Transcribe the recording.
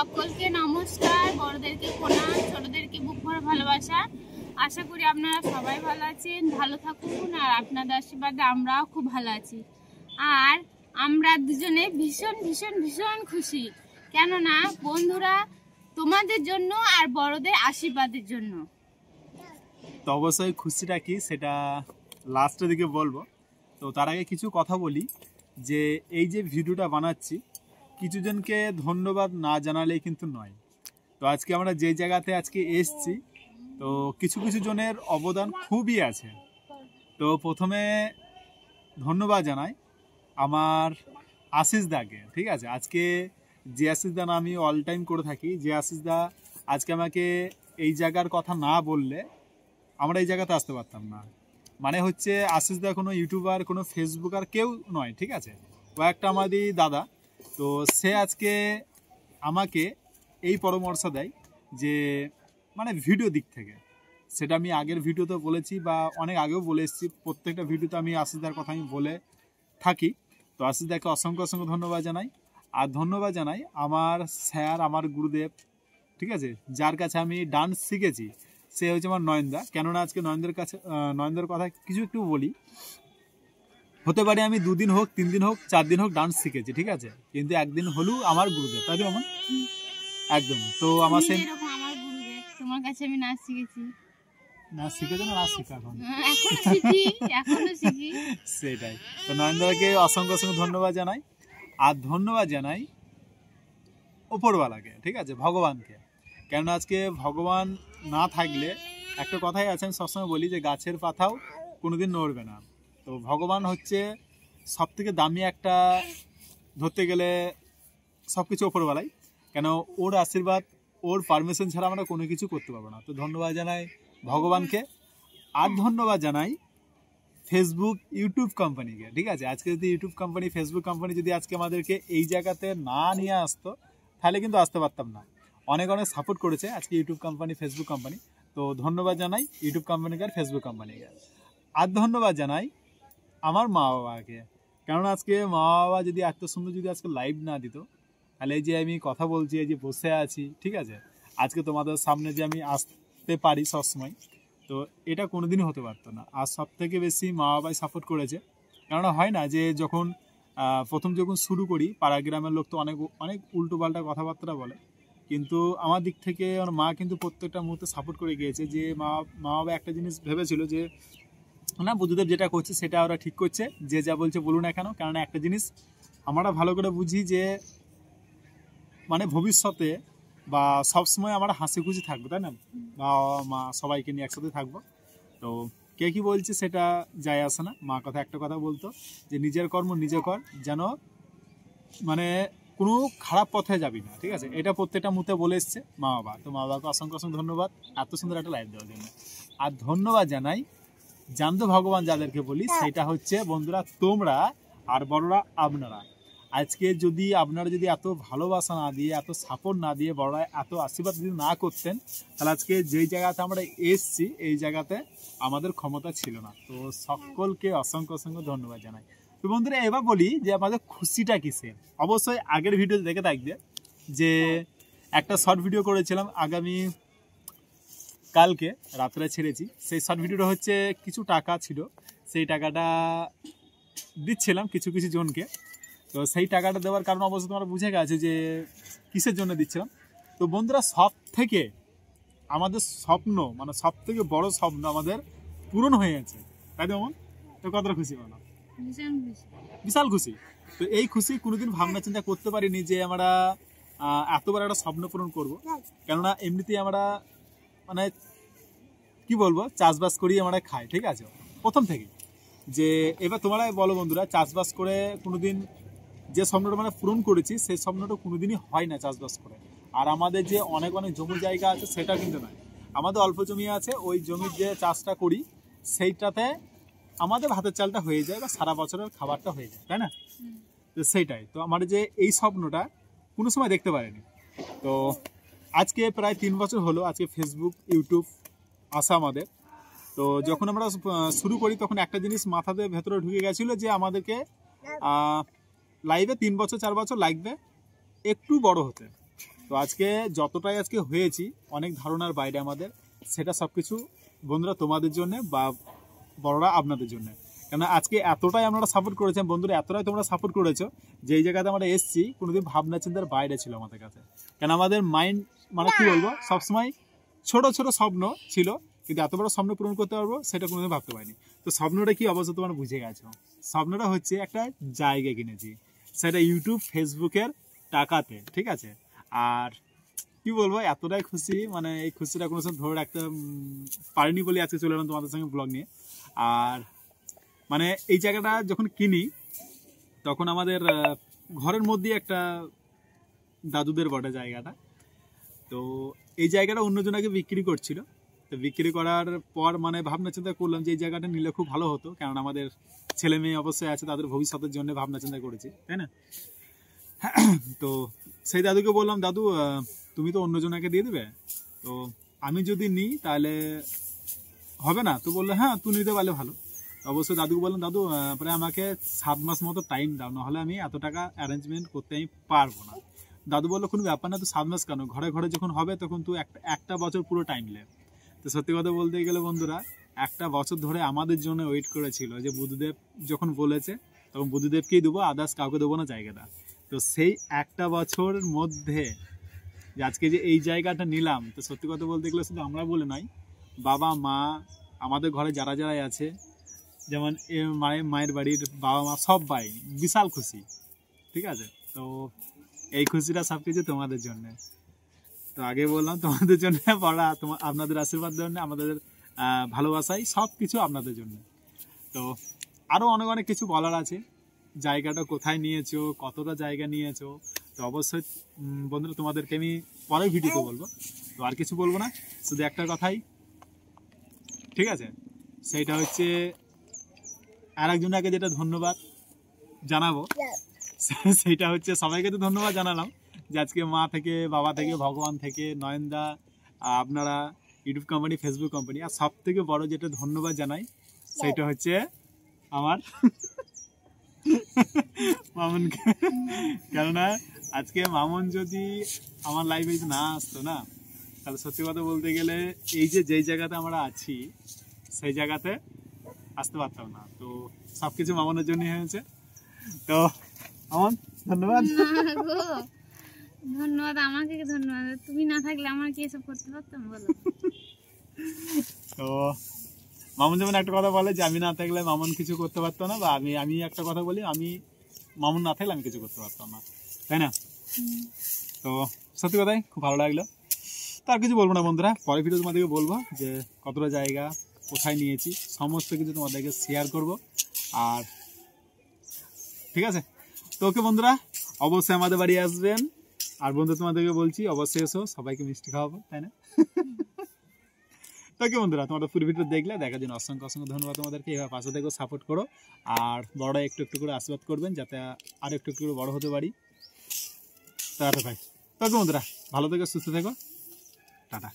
সকলকে নমস্কার, বড়দেরকে প্রণাম, ছোটদেরকে বুক ভরা ভালোবাসা। আশা করি আপনারা সবাই ভালো আছেন, ভালো থাকুন, আর আপনাদের আশীর্বাদে আমরাও খুব ভালো আছি। আর আমরা দুজনে ভীষণ ভীষণ ভীষণ খুশি, কেননা বন্ধুরা তোমাদের জন্য আর বড়দের আশীর্বাদের জন্য। তো অবশ্যই খুশিটা কি সেটা লাস্টের দিকে বলবো। তো তার আগে কিছু কথা বলি যে এই যে ভিডিওটা বানাচ্ছি কিছুজনকে ধন্যবাদ না জানালেই কিন্তু নয়। তো আজকে আমরা যে জায়গাতে আজকে এসছি তো কিছু কিছু জনের অবদান খুবই আছে। তো প্রথমে ধন্যবাদ জানাই আমার আশিস দাকে, ঠিক আছে। আজকে যে আশিস দা আমি অল টাইম করে থাকি, যে আশিস দা আজকে আমাকে এই জায়গার কথা না বললে আমরা এই জায়গাতে আসতে পারতাম না। মানে হচ্ছে আশিস দা কোনো ইউটিউবার, কোনো ফেসবুকার কেউ নয়, ঠিক আছে। ও একটা আমাদের দাদা। তো সে আজকে আমাকে এই পরামর্শ দেয় যে মানে ভিডিও দিক থেকে, সেটা আমি আগের ভিডিওতে বলেছি বা অনেক আগেও বলে এসেছি, প্রত্যেকটা ভিডিওতে আমি আশিসদার কথা আমি বলে থাকি। তো আশিসদাকে অসংখ্য অসংখ্য ধন্যবাদ জানাই। আর ধন্যবাদ জানাই আমার স্যার, আমার গুরুদেব, ঠিক আছে, যার কাছে আমি ডান্স শিখেছি, সে হচ্ছে আমার নয়নদা। কেননা আজকে নয়নদার কথা কিছু একটু বলি। হতে পারে আমি 2 দিন হোক, 3 দিন হোক, 4 দিন হোক ডান্স শিখেছি, ঠিক আছে, কিন্তু একদিন হলেও আমার গুরুদেব, তাই তো আমার একদম। তো আমার সেই আমার গুরুদেব, তোমার কাছে আমি নাচ শিখেছি। নাচ শিখেছো না? নাচ শিখা এখনো শিখি। সেটাই। তো নয়নদাকে অসংখ্য অসংখ্য ধন্যবাদ জানাই। আর ধন্যবাদ জানাই উপরওয়ালাকে, ঠিক আছে, ভগবানকে। কেননা আজকে ভগবান না থাকলে, একটা কথাই আছে আমি সবসময় বলি যে গাছের পাতাও কোনোদিন নড়বে না। তো ভগবান হচ্ছে সব থেকে দামি একটা, ধরতে গেলে সব কিছু ওপরওয়ালাই। কেন ওর আশীর্বাদ, ওর পারমিশন ছাড়া আমরা কোনো কিছু করতে পারবো না। তো ধন্যবাদ জানাই ভগবানকে। আর ধন্যবাদ জানাই ফেসবুক, ইউটিউব কোম্পানিকে, ঠিক আছে। আজকে যদি ইউটিউব কোম্পানি, ফেসবুক কোম্পানি যদি আজকে আমাদেরকে এই জায়গাতে না নিয়ে আসতো তাহলে কিন্তু আসতে পারতাম না। অনেক অনেক সাপোর্ট করেছে আজকে ইউটিউব কোম্পানি, ফেসবুক কোম্পানি। তো ধন্যবাদ জানাই ইউটিউব কোম্পানিকে আর ফেসবুক কোম্পানিকে। আর ধন্যবাদ জানাই আমার মা বাবাকে। কারণ আজকে মা বাবা যদি এত সুন্দর যদি আজকে লাইভ না দিত, তাহলে এই যে আমি কথা বলছি, এই যে বসে আছি, ঠিক আছে, আজকে তোমাদের সামনে যে আমি আসতে পারি সবসময়, তো এটা কোনোদিনই হতে পারতো না। আর সব থেকে বেশি মা বাবাই সাপোর্ট করেছে। কেননা হয় না যে যখন প্রথম যখন শুরু করি, পাড়া গ্রামের লোক তো অনেক অনেক উল্টো পাল্টা কথাবার্তা বলে, কিন্তু আমার দিক থেকে আমার মা কিন্তু প্রত্যেকটা মুহূর্তে সাপোর্ট করে গিয়েছে। যে মা বাবা একটা জিনিস ভেবেছিল যে না, বুদ্ধদেব যেটা করছে সেটা ওরা ঠিক করছে, যে যা বলছে বলুন না কেন। কেননা একটা জিনিস আমরা ভালো করে বুঝি যে মানে ভবিষ্যতে বা সবসময় আমরা হাসি খুশি থাকবো, তাই না, বাবা মা সবাইকে নিয়ে একসাথে থাকবো। তো কে কি বলছে সেটা যায় আসে না। মা কথা একটা কথা বলতো যে নিজের কর্ম নিজে কর, যেন মানে কোনো খারাপ পথে যাবি না, ঠিক আছে। এটা প্রত্যেকটা মুহূর্তে বলে এসছে মা বাবা। তো মা বাবাকে অসংখ্য অসংখ্য ধন্যবাদ এত সুন্দর একটা লাইভ দেওয়ার জন্য। আর ধন্যবাদ জানাই জানতো ভগবান যাদেরকে বলি, সেটা হচ্ছে বন্ধুরা তোমরা আর বড়রা আপনারা। আজকে যদি আপনারা যদি এত ভালোবাসা না দিয়ে, এত সাপোর্ট না দিয়ে, বড়রা এত আশীর্বাদ যদি না করতেন, তাহলে আজকে যেই জায়গাতে আমরা এসছি এই জায়গাতে আমাদের ক্ষমতা ছিল না। তো সকলকে অসংখ্য অসংখ্য ধন্যবাদ জানাই। তো বন্ধুরা এবার বলি যে আমাদের খুশিটা কিসের। অবশ্যই আগের ভিডিও দেখে থাকবে যে একটা শর্ট ভিডিও করেছিলাম আগামী কালকে রাত্রে ছেড়েছি। সেই শর্ট ভিডিওটা হচ্ছে কিছু টাকা ছিল, সেই টাকাটা দিচ্ছিলাম কিছু কিছু জনকে। তো সেই টাকাটা দেওয়ার কারণ অবশ্যই তোমরা বুঝে গেছে যে কিসের জন্য দিচ্ছিলাম। তো বন্ধুরা সব থেকে আমাদের স্বপ্ন, মানে সব থেকে বড় স্বপ্ন আমাদের পূরণ হয়ে গেছে, তাই তো? তো কতটা খুশি বলো? বিশাল খুশি। তো এই খুশি কোনোদিন ভাবনা চিন্তা করতে পারিনি যে আমরা এতবার একটা স্বপ্ন পূরণ করব। কেননা এমনিতেই আমরা মানে কি বলবো, চাষবাস করি আমরা খাই, ঠিক আছে, প্রথম থেকে। যে এবার তোমরা বলো বন্ধুরা, চাষবাস করে কোনোদিন যে স্বপ্নটা মানে পূরণ করেছি সেই স্বপ্নটা কোনোদিনই হয় না চাষবাস করে। আর আমাদের যে অনেক অনেক জমি জায়গা আছে সেটা কিন্তু নয়, আমাদের অল্প জমি আছে, ওই জমির যে চাষটা করি সেইটাতে আমাদের ভাতের চালটা হয়ে যায় বা সারা বছরের খাবারটা হয়ে যায়, তাই না? তো সেইটাই তো আমার যে এই স্বপ্নটা কোনো সময় দেখতে পারিনি। তো আজকে প্রায় 3 বছর হলো আজকে ফেসবুক, ইউটিউব আসা আমাদের। তো যখন আমরা শুরু করি তখন একটা জিনিস মাথাতে ভেতরে ঢুকে গেছিলো যে আমাদেরকে লাইভে 3 বছর 4 বছর লাগবে একটু বড় হতে। তো আজকে যতটাই আজকে হয়েছি অনেক ধারণার বাইরে আমাদের, সেটা সব কিছু বন্ধুরা তোমাদের জন্য বা বড়রা আপনাদের জন্য। কেন আজকে এতটাই আপনারা সাপোর্ট করেছেন বন্ধুরা, এতটাই তোমরা সাপোর্ট করেছো যে এই জায়গাতে আমরা এসেছি কোনোদিন ভাবনা চিন্তার বাইরে ছিল আমাদের কাছে। কেন আমাদের মাইন্ড মানে কি বলবো, সবসময় ছোট ছোট স্বপ্ন ছিল, কিন্তু এত বড় স্বপ্ন পূরণ করতে পারবো সেটা কোনোদিন ভাবতে পারিনি। তো স্বপ্নটা কি অবস্থা তোমরা বুঝে গেছো। স্বপ্নটা হচ্ছে একটা জায়গা কিনেছি, সেটা ইউটিউব ফেসবুকের টাকাতে, ঠিক আছে। আর কি বলবো, এতটাই খুশি, মানে এই খুশিটা কোনো সময় ধরে রাখতে পারিনি বলে আজকে চলে এলাম তোমাদের সঙ্গে ব্লগ নিয়ে। আর মানে এই জায়গাটা যখন কিনি তখন আমাদের ঘরের মধ্যে একটা দাদুদের বটে জায়গাটা, তো এই জায়গাটা অন্যজনকে বিক্রি করছিল। তো বিক্রি করার পর মানে ভাবনা চিন্তা করলাম যে এই জায়গাটা নিলে খুব ভালো হতো, কারণ আমাদের ছেলে মেয়ে অবশ্যই আছে, তাদের ভবিষ্যতের জন্য ভাবনা চিন্তা করেছি, তাই না। তো সেই দাদুকে বললাম, দাদু তুমি তো অন্যজনকে দিয়ে দেবে, তো আমি যদি নিই তাহলে হবে না? তো বললো হ্যাঁ তুই নিতে পারলে ভালো। অবশ্যই দাদুকে বললাম, দাদু প্রায় আমাকে 7 মাস মতো টাইম দাও, নাহলে আমি এত টাকা অ্যারেঞ্জমেন্ট করতে আমি পারবো না। দাদু বললো কোনো ব্যাপার না, তো 7 মাস কেন, ঘরে ঘরে যখন হবে তখন তুই একটা বছর পুরো টাইম লে। তো সত্যি কথা বলতে গেলে বন্ধুরা, একটা বছর ধরে আমাদের জন্য ওয়েট করেছিল যে বুদ্ধদেব যখন বলেছে তখন বুদ্ধদেবকেই দেবো, আদার্স কাউকে দেবো না জায়গাটা। তো সেই একটা বছরের মধ্যে যে আজকে যে এই জায়গাটা নিলাম, তো সত্যি কথা বলতে গেলে শুধু আমরা বলে নয়, বাবা মা আমাদের ঘরে যারা যারা আছে, যেমন মায়ের বাড়ির বাবা মা সবাই বিশাল খুশি, ঠিক আছে। তো এই খুশিটা সব কিছু তোমাদের জন্য। তো আগে বললাম তোমাদের জন্য পড়া, আপনাদের আশীর্বাদ জন্য, আমাদের ভালোবাসাই সব কিছু আপনাদের জন্য। তো আরও অনেক অনেক কিছু বলার আছে, জায়গাটা কোথায় নিয়েছো, কতটা জায়গা নিয়েছো, তো অবশ্যই বন্ধুরা তোমাদেরকে আমি পরের ভিডিওতে বলবো। তো আর কিছু বলবো না, শুধু একটা কথাই, ঠিক আছে, সেইটা হচ্ছে আর একজনকে যেটা ধন্যবাদ জানাবো, সেইটা হচ্ছে সবাইকে তো ধন্যবাদ জানালাম যে আজকে মা থেকে, বাবা থেকে, ভগবান থেকে, নয়নদা, আপনারা, ইউটিউব কোম্পানি, ফেসবুক কোম্পানি, আর সব থেকে বড় যেটা ধন্যবাদ জানাই সেইটা হচ্ছে আমার মামুনকে। কেননা আজকে মামুন যদি আমার লাইফে না আসতো না, তাহলে সত্যি কথা বলতে গেলে এই যে যেই জায়গাতে আমরা আছি সেই জায়গাতে আসতে পারতাম না। তো সব কিছু মামুনের জন্যই হয়েছে। তো মামুন ধন্যবাদ। ধন্যবাদ, আমাকে ধন্যবাদ, তুমি না থাকলে আমার কি এসব করতে পারতাম বলো। তো মামুন যেমন একটা কথা বলে যে আমি না থাকলে মামুন কিছু করতে পারতো না, বা আমি একটা কথা বলি, আমি মামুন না থাকলে আমি কিছু করতে পারতাম না, তাই না। তো সত্যি কথাই খুব ভালো লাগলো। তার কিছু বলবো না বন্ধুরা, পরের ভিডিও তোমাদেরকে বলবো যে কতটা জায়গা কোথায় নিয়েছি, সমস্ত কিছু তোমাদেরকে শেয়ার করব। আর ঠিক আছে, তো ওকে বন্ধুরা, অবশ্যই আমাদের বাড়ি আসবেন। আর বন্ধু তোমাদেরকে বলছি অবশ্যই এসো, সবাইকে মিষ্টি খাওয়াবো, তাই না। তো কি বন্ধুরা, তোমাদের পুরো ভিডিও দেখলে দেখার জন্য অসংখ্য অসংখ্য ধন্যবাদ তোমাদেরকে। এভাবে পাশে থেকে সাপোর্ট করো, আর বড়রা একটু একটু করে আশীর্বাদ করবেন যাতে আর একটু একটু করে বড় হতে পারি। টাটা ভাই। তো বন্ধুরা ভালো থেকো, সুস্থ থেকো, টাটা।